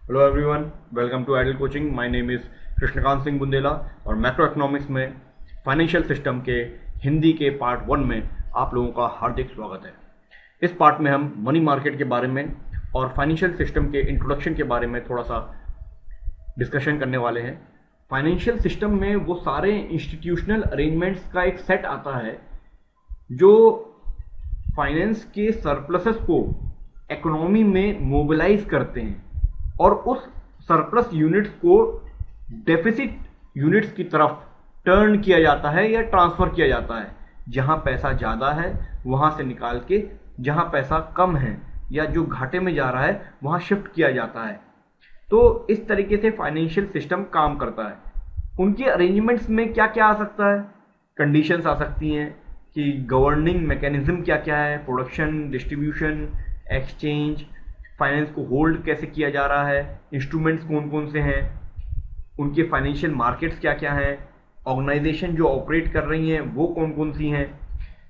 Hello everyone, welcome to Idol coaching. My name is Krishnakant Singh Bundela और macroeconomics में financial system के हिंदी के part 1 में आप लोगों का हार्दिक स्वागत है। इस पार्ट में हम मनी मार्केट के बारे में और फाइनेंशियल सिस्टम के इंट्रोडक्शन के बारे में थोड़ा सा डिस्कशन करने वाले हैं। फाइनेंशियल सिस्टम में वो सारे इंस्टीट्यूशनल अरेंजमेंट्स का एक सेट आता है जो फाइनेंस के सरप्लसेस को इकोनॉमी में मोबिलाइज करते हैं और उस सरप्लस यूनिट्स को डेफिसिट यूनिट्स की तरफ टर्न किया जाता है या ट्रांसफर किया जाता है। जहां पैसा ज़्यादा है वहां से निकाल के जहां पैसा कम है या जो घाटे में जा रहा है वहां शिफ्ट किया जाता है। तो इस तरीके से फाइनेंशियल सिस्टम काम करता है। उनके अरेंजमेंट्स में क्या क्या आ सकता है, कंडीशंस आ सकती हैं कि गवर्निंग मैकेनिज्म क्या क्या है, प्रोडक्शन, डिस्ट्रीब्यूशन, एक्सचेंज, फाइनेंस को होल्ड कैसे किया जा रहा है, इंस्ट्रूमेंट्स कौन कौन से हैं, उनके फाइनेंशियल मार्केट्स क्या क्या हैं, ऑर्गेनाइजेशन जो ऑपरेट कर रही हैं वो कौन कौन सी हैं।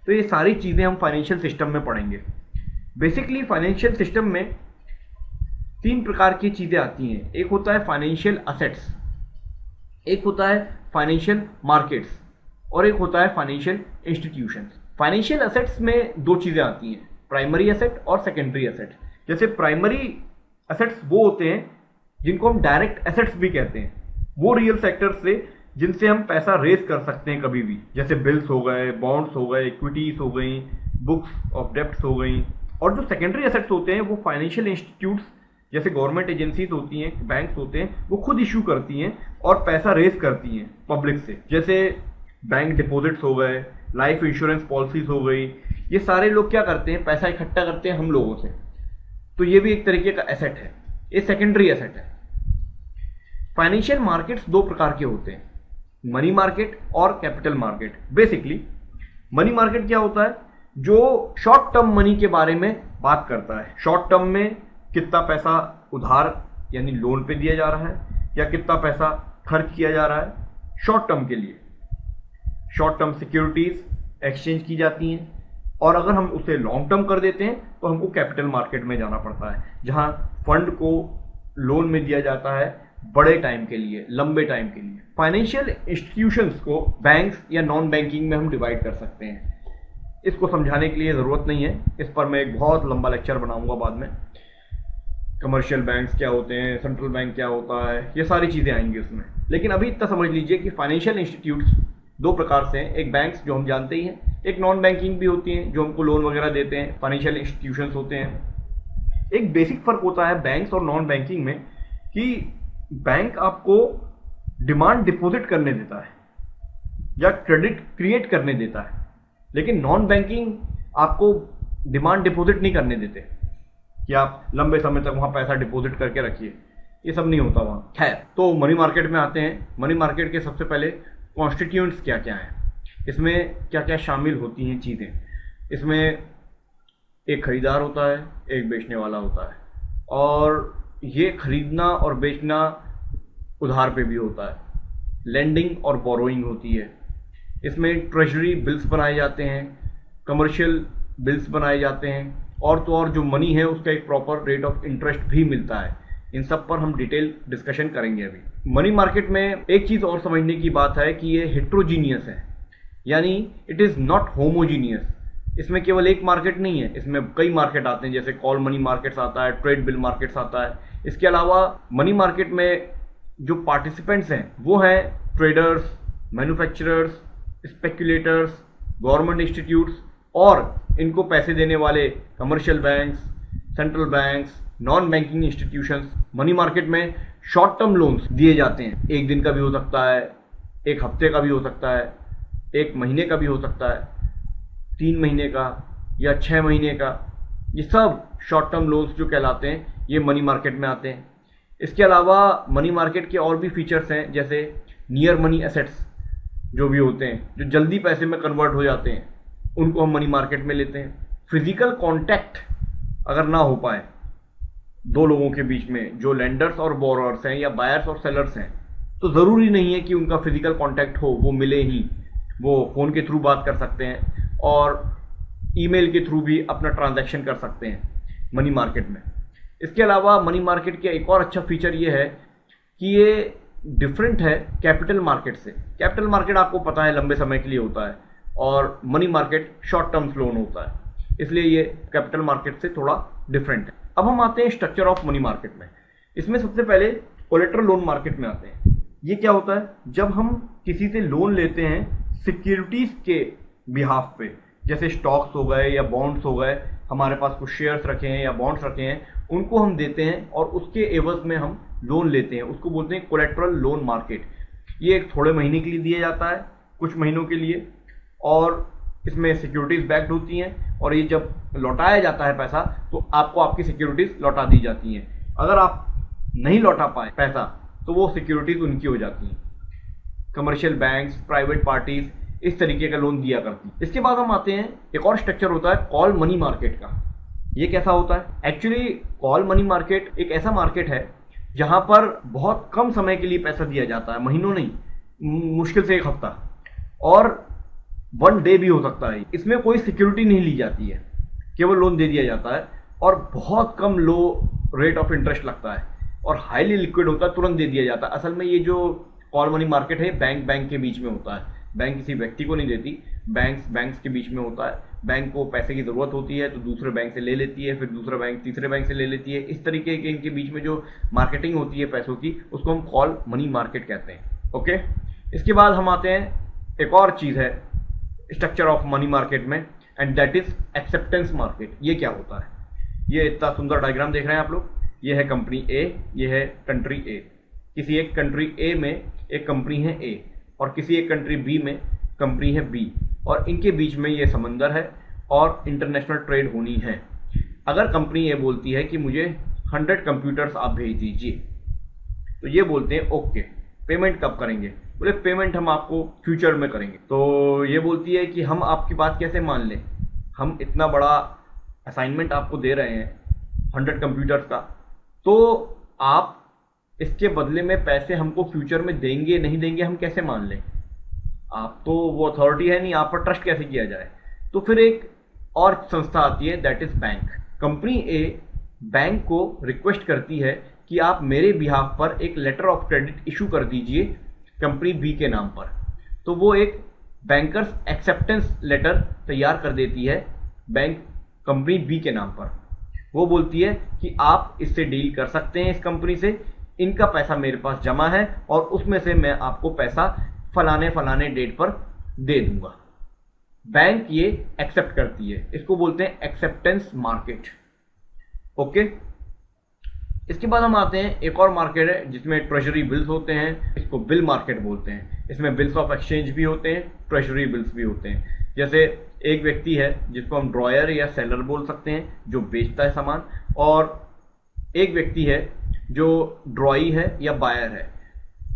तो ये सारी चीज़ें हम फाइनेंशियल सिस्टम में पढ़ेंगे। बेसिकली फाइनेंशियल सिस्टम में 3 प्रकार की चीज़ें आती हैं। एक होता है फाइनेंशियल असेट्स, एक होता है फाइनेंशियल मार्केट्स और एक होता है फाइनेंशियल इंस्टीट्यूशंस। फाइनेंशियल असेट्स में 2 चीज़ें आती हैं, प्राइमरी एसेट और सेकेंडरी एसेट। जैसे प्राइमरी एसेट्स वो होते हैं जिनको हम डायरेक्ट एसेट्स भी कहते हैं, वो रियल सेक्टर से जिनसे हम पैसा रेज कर सकते हैं कभी भी, जैसे बिल्स हो गए, बॉन्ड्स हो गए, इक्विटीज हो गई, बुक्स ऑफ डेप्ट हो गई। और जो सेकेंडरी एसेट्स होते हैं वो फाइनेंशियल इंस्टीट्यूट्स जैसे गवर्नमेंट एजेंसीज होती हैं, बैंक्स होते हैं, वो खुद इशू करती हैं और पैसा रेज करती हैं पब्लिक से। जैसे बैंक डिपॉजिट्स हो गए, लाइफ इंश्योरेंस पॉलिसीज हो गई, ये सारे लोग क्या करते हैं, पैसा इकट्ठा करते हैं हम लोगों से। तो ये भी एक तरीके का एसेट है, ये सेकेंडरी एसेट है। फाइनेंशियल मार्केट्स 2 प्रकार के होते हैं, मनी मार्केट और capital market. Basically money market क्या होता है, जो शॉर्ट टर्म मनी के बारे में बात करता है। शॉर्ट टर्म में कितना पैसा उधार यानी लोन पे दिया जा रहा है या कितना पैसा खर्च किया जा रहा है शॉर्ट टर्म के लिए। शॉर्ट टर्म सिक्योरिटीज एक्सचेंज की जाती हैं और अगर हम उसे लॉन्ग टर्म कर देते हैं तो हमको कैपिटल मार्केट में जाना पड़ता है, जहां फंड को लोन में दिया जाता है बड़े टाइम के लिए, लंबे टाइम के लिए। फाइनेंशियल इंस्टीट्यूशंस को बैंक्स या नॉन बैंकिंग में हम डिवाइड कर सकते हैं। इसको समझाने के लिए ज़रूरत नहीं है, इस पर मैं एक बहुत लंबा लेक्चर बनाऊंगा बाद में। कमर्शियल बैंक्स क्या होते हैं, सेंट्रल बैंक क्या होता है, ये सारी चीज़ें आएंगी उसमें। लेकिन अभी इतना समझ लीजिए कि फाइनेंशियल इंस्टीट्यूट्स 2 प्रकार से हैं। एक बैंक्स जो हम जानते ही हैं, एक नॉन बैंकिंग भी होती हैं जो हमको लोन वगैरह देते हैं, फाइनेंशियल इंस्टीट्यूशंस होते हैं। एक बेसिक फ़र्क होता है बैंक्स और नॉन बैंकिंग में कि बैंक आपको डिमांड डिपॉजिट करने देता है या क्रेडिट क्रिएट करने देता है, लेकिन नॉन बैंकिंग आपको डिमांड डिपॉजिट नहीं करने देते कि आप लंबे समय तक वहाँ पैसा डिपॉजिट करके रखिए, ये सब नहीं होता वहाँ। खैर, तो मनी मार्केट में आते हैं। मनी मार्केट के सबसे पहले कॉन्स्टिट्यूएंट्स क्या क्या हैं, इसमें क्या क्या शामिल होती हैं चीज़ें। इसमें एक खरीदार होता है, एक बेचने वाला होता है, और ये खरीदना और बेचना उधार पे भी होता है। लेंडिंग और बोरोइंग होती है। इसमें ट्रेजरी बिल्स बनाए जाते हैं, कमर्शियल बिल्स बनाए जाते हैं, और तो और जो मनी है उसका एक प्रॉपर रेट ऑफ इंटरेस्ट भी मिलता है। इन सब पर हम डिटेल डिस्कशन करेंगे अभी। मनी मार्केट में एक चीज़ और समझने की बात है कि ये हेट्रोजीनियस है, यानी इट इज़ नॉट होमोजीनियस। इसमें केवल एक मार्केट नहीं है, इसमें कई मार्केट आते हैं, जैसे कॉल मनी मार्केट्स आता है, ट्रेड बिल मार्केट्स आता है। इसके अलावा मनी मार्केट में जो पार्टिसिपेंट्स हैं वो हैं ट्रेडर्स, मैन्युफैक्चरर्स, स्पेक्युलेटर्स, गवर्नमेंट इंस्टीट्यूट्स और इनको पैसे देने वाले commercial banks, central banks, non banking institutions. Money market में शॉर्ट टर्म लोन्स दिए जाते हैं, 1 दिन का भी हो सकता है, 1 हफ्ते का भी हो सकता है, 1 महीने का भी हो सकता है, 3 महीने का या 6 महीने का। ये सब शॉर्ट टर्म लोन्स जो कहलाते हैं ये मनी मार्केट में आते हैं। इसके अलावा मनी मार्केट के और भी फीचर्स हैं, जैसे नियर मनी एसेट्स जो भी होते हैं, जो जल्दी पैसे में कन्वर्ट हो जाते हैं, उनको हम मनी मार्केट में लेते हैं। फिजिकल कॉन्टैक्ट अगर ना हो पाए 2 लोगों के बीच में, जो लेंडर्स और बोरोअर्स हैं या बायर्स और सेलर्स हैं, तो ज़रूरी नहीं है कि उनका फिजिकल कॉन्टैक्ट हो, वो मिले ही। वो फ़ोन के थ्रू बात कर सकते हैं और ईमेल के थ्रू भी अपना ट्रांजैक्शन कर सकते हैं मनी मार्केट में। इसके अलावा मनी मार्केट का एक और अच्छा फीचर ये है कि ये डिफरेंट है कैपिटल मार्केट से। कैपिटल मार्केट आपको पता है लंबे समय के लिए होता है और money market short term loan होता है, इसलिए ये कैपिटल मार्केट से थोड़ा डिफरेंट है। अब हम आते हैं स्ट्रक्चर ऑफ मनी मार्केट में। इसमें सबसे पहले कोलेटरल लोन मार्केट में आते हैं। ये क्या होता है? जब हम किसी से लोन लेते हैं सिक्योरिटीज के बिहाफ पे, जैसे स्टॉक्स हो गए या बॉन्ड्स हो गए, हमारे पास कुछ शेयर्स रखे हैं या बॉन्ड्स रखे हैं, उनको हम देते हैं और उसके एवज में हम लोन लेते हैं, उसको बोलते हैं कोलेटरल लोन मार्केट। ये एक थोड़े महीने के लिए दिया जाता है, कुछ महीनों के लिए, और इसमें सिक्योरिटीज बैक्ड होती हैं और ये जब लौटाया जाता है पैसा तो आपको आपकी सिक्योरिटीज लौटा दी जाती हैं। अगर आप नहीं लौटा पाए पैसा तो वो सिक्योरिटीज उनकी हो जाती हैं। कमर्शियल बैंक्स, प्राइवेट पार्टीज इस तरीके का लोन दिया करती हैं। इसके बाद हम आते हैं, एक और स्ट्रक्चर होता है कॉल मनी मार्केट का। ये कैसा होता है? एक्चुअली कॉल मनी मार्केट एक ऐसा मार्केट है जहां पर बहुत कम समय के लिए पैसा दिया जाता है, महीनों नहीं, मुश्किल से एक हफ्ता और 1 डे भी हो सकता है। इसमें कोई सिक्योरिटी नहीं ली जाती है, केवल लोन दे दिया जाता है और बहुत कम लो रेट ऑफ इंटरेस्ट लगता है और हाईली लिक्विड होता है, तुरंत दे दिया जाता है। असल में ये जो कॉल मनी मार्केट है बैंक के बीच में होता है, बैंक किसी व्यक्ति को नहीं देती, बैंक्स के बीच में होता है। बैंक को पैसे की जरूरत होती है तो दूसरे बैंक से ले लेती है, फिर दूसरा बैंक तीसरे बैंक से ले लेती है। इस तरीके के इनके बीच में जो मार्केटिंग होती है पैसों की, उसको हम कॉल मनी मार्केट कहते हैं। ओके, इसके बाद हम आते हैं, एक और चीज है स्ट्रक्चर ऑफ मनी मार्केट में, and that is acceptance market. ये क्या होता है? ये इतना सुंदर डायग्राम देख रहे हैं आप लोग, ये है कंपनी ए, ये है कंट्री ए। किसी एक कंट्री ए में एक कंपनी है ए और किसी एक कंट्री बी में कंपनी है बी, और इनके बीच में ये समंदर है और इंटरनेशनल ट्रेड होनी है। अगर कंपनी ए बोलती है कि मुझे 100 कंप्यूटर्स आप भेज दीजिए, तो ये बोलते हैं ओके, पेमेंट कब करेंगे? बोले पेमेंट हम आपको फ्यूचर में करेंगे। तो ये बोलती है कि हम आपकी बात कैसे मान लें, हम इतना बड़ा असाइनमेंट आपको दे रहे हैं 100 कंप्यूटर्स का, तो आप इसके बदले में पैसे हमको फ्यूचर में देंगे नहीं देंगे हम कैसे मान लें? आप तो वो अथॉरिटी है नहीं, आप पर ट्रस्ट कैसे किया जाए? तो फिर एक और संस्था आती है, that is bank. Company A bank को रिक्वेस्ट करती है कि आप मेरे बिहाफ पर एक लेटर ऑफ क्रेडिट इशू कर दीजिए कंपनी बी के नाम पर। तो वो एक बैंकर्स एक्सेप्टेंस लेटर तैयार कर देती है बैंक कंपनी बी के नाम पर। वो बोलती है कि आप इससे डील कर सकते हैं, इस कंपनी से, इनका पैसा मेरे पास जमा है और उसमें से मैं आपको पैसा फलाने डेट पर दे दूंगा। बैंक ये एक्सेप्ट करती है, इसको बोलते हैं एक्सेप्टेंस मार्केट। ओके, इसके बाद हम आते हैं, एक और मार्केट है जिसमें ट्रेजरी बिल्स होते हैं, इसको बिल मार्केट बोलते हैं। इसमें बिल्स ऑफ एक्सचेंज भी होते हैं, ट्रेजरी बिल्स भी होते हैं। जैसे एक व्यक्ति है जिसको हम ड्रॉयर या सेलर बोल सकते हैं, जो बेचता है सामान, और एक व्यक्ति है जो ड्रॉई है या बायर है।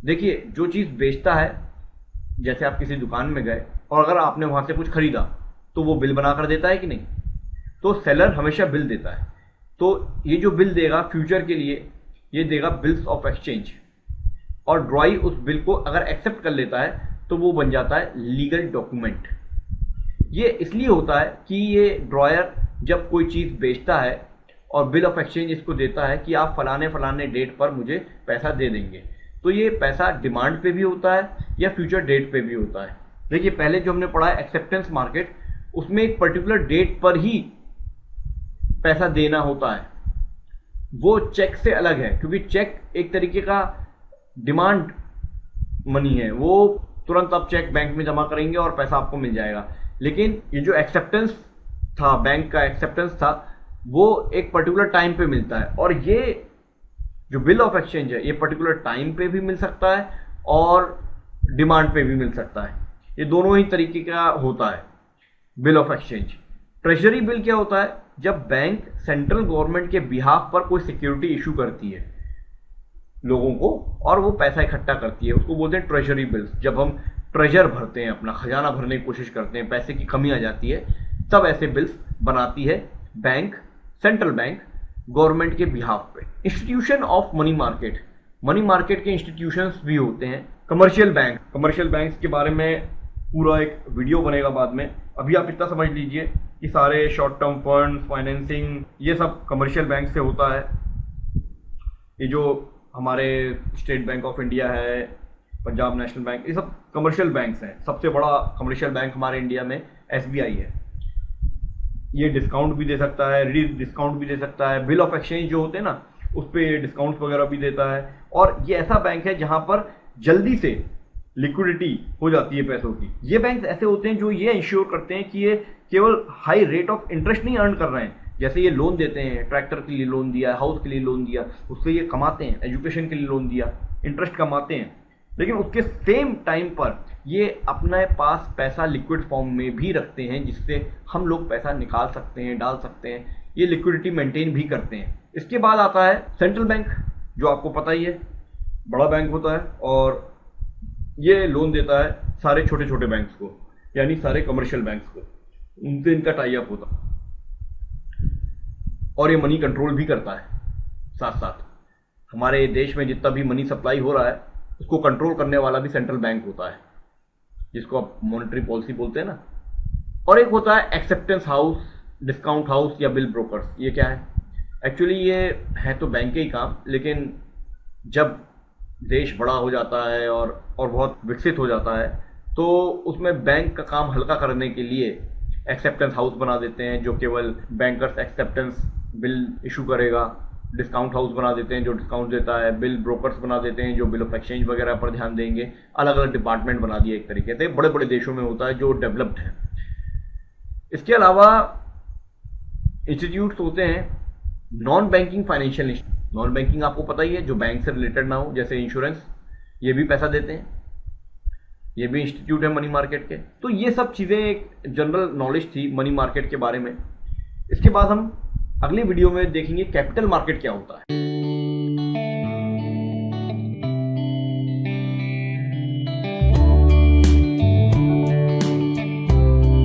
देखिए, जो चीज बेचता है, जैसे आप किसी दुकान में गए और अगर आपने वहां से कुछ खरीदा तो वो बिल बनाकर देता है कि नहीं? तो सेलर हमेशा बिल देता है। तो ये जो बिल देगा फ्यूचर के लिए, ये देगा बिल्स ऑफ एक्सचेंज, और ड्रॉई उस बिल को अगर एक्सेप्ट कर लेता है तो वो बन जाता है लीगल डॉक्यूमेंट। ये इसलिए होता है कि ये ड्रॉयर जब कोई चीज बेचता है और बिल ऑफ एक्सचेंज इसको देता है कि आप फलाने डेट पर मुझे पैसा दे देंगे, तो ये पैसा डिमांड पे भी होता है या फ्यूचर डेट पे भी होता है। देखिए, पहले जो हमने पढ़ा है एक्सेप्टेंस मार्केट, उसमें एक पर्टिकुलर डेट पर ही पैसा देना होता है, वो चेक से अलग है, क्योंकि चेक एक तरीके का डिमांड मनी है, वो तुरंत आप चेक बैंक में जमा करेंगे और पैसा आपको मिल जाएगा। लेकिन ये जो एक्सेप्टेंस था, बैंक का एक्सेप्टेंस था, वो एक पर्टिकुलर टाइम पे मिलता है, और ये जो बिल ऑफ एक्सचेंज है ये पर्टिकुलर टाइम पे भी मिल सकता है और डिमांड पे भी मिल सकता है। ये दोनों ही तरीके का होता है bill of exchange. Treasury bill क्या होता है? जब बैंक सेंट्रल गवर्नमेंट के बिहाफ पर कोई सिक्योरिटी इशू करती है लोगों को और वो पैसा इकट्ठा करती है, उसको बोलते हैं ट्रेजरी बिल्स। जब हम ट्रेजर भरते हैं, अपना खजाना भरने की कोशिश करते हैं, पैसे की कमी आ जाती है, तब ऐसे बिल्स बनाती है बैंक, सेंट्रल बैंक, गवर्नमेंट के बिहाफ पे। Institution of money market, money market के इंस्टीट्यूशंस भी होते हैं। कमर्शियल बैंक्स के बारे में पूरा एक वीडियो बनेगा बाद में। अभी आप इतना समझ लीजिए कि सारे शॉर्ट टर्म फंड, फाइनेंसिंग, ये सब कमर्शियल बैंक से होता है। ये जो हमारे स्टेट बैंक ऑफ इंडिया है, पंजाब नेशनल बैंक, ये सब कमर्शियल बैंक्स हैं। सबसे बड़ा कमर्शियल बैंक हमारे इंडिया में एसबीआई है। ये डिस्काउंट भी दे सकता है, डिस्काउंट भी दे सकता है, बिल ऑफ एक्सचेंज जो होते हैं ना उस पर डिस्काउंट वगैरह भी देता है। और ये ऐसा बैंक है जहां पर जल्दी से लिक्विडिटी हो जाती है पैसों की। ये बैंक ऐसे होते हैं जो ये इंश्योर करते हैं कि ये केवल हाई रेट ऑफ इंटरेस्ट नहीं अर्न कर रहे हैं। जैसे ये लोन देते हैं, ट्रैक्टर के लिए लोन दिया, हाउस के लिए लोन दिया, उससे ये कमाते हैं, एजुकेशन के लिए लोन दिया, इंटरेस्ट कमाते हैं। लेकिन उसके सेम टाइम पर ये अपने पास पैसा लिक्विड फॉर्म में भी रखते हैं, जिससे हम लोग पैसा निकाल सकते हैं, डाल सकते हैं। ये लिक्विडिटी मेंटेन भी करते हैं। इसके बाद आता है सेंट्रल बैंक, जो आपको पता ही है बड़ा बैंक होता है और ये लोन देता है सारे छोटे छोटे बैंक्स को, यानी सारे कमर्शियल बैंक्स को। उनसे इनका टाई अप होता है और ये मनी कंट्रोल भी करता है। साथ साथ हमारे देश में जितना भी मनी सप्लाई हो रहा है उसको कंट्रोल करने वाला भी सेंट्रल बैंक होता है, जिसको आप मॉनेटरी पॉलिसी बोलते हैं ना। और एक होता है एक्सेप्टेंस हाउस, डिस्काउंट हाउस या बिल ब्रोकर्स। ये क्या है? एक्चुअली ये है तो बैंक के ही काम, लेकिन जब देश बड़ा हो जाता है और बहुत विकसित हो जाता है तो उसमें बैंक का काम हल्का करने के लिए एक्सेप्टेंस हाउस बना देते हैं, जो केवल बैंकर्स एक्सेप्टेंस बिल इशू करेगा। डिस्काउंट हाउस बना देते हैं जो डिस्काउंट देता है। बिल ब्रोकर्स बना देते हैं जो बिल ऑफ एक्सचेंज वगैरह पर ध्यान देंगे। अलग अलग डिपार्टमेंट बना दिए एक तरीके से। बड़े बड़े देशों में होता है जो डेवलप्ड है। इसके अलावा इंस्टीट्यूट्स होते हैं non banking financial institute. Non banking आपको पता ही है, जो बैंक से रिलेटेड ना हो, जैसे इंश्योरेंस, ये भी पैसा देते हैं। ये भी इंस्टीट्यूट है मनी मार्केट के। तो ये सब चीजें एक जनरल नॉलेज थी मनी मार्केट के बारे में। इसके बाद हम अगले वीडियो में देखेंगे कैपिटल मार्केट क्या होता है।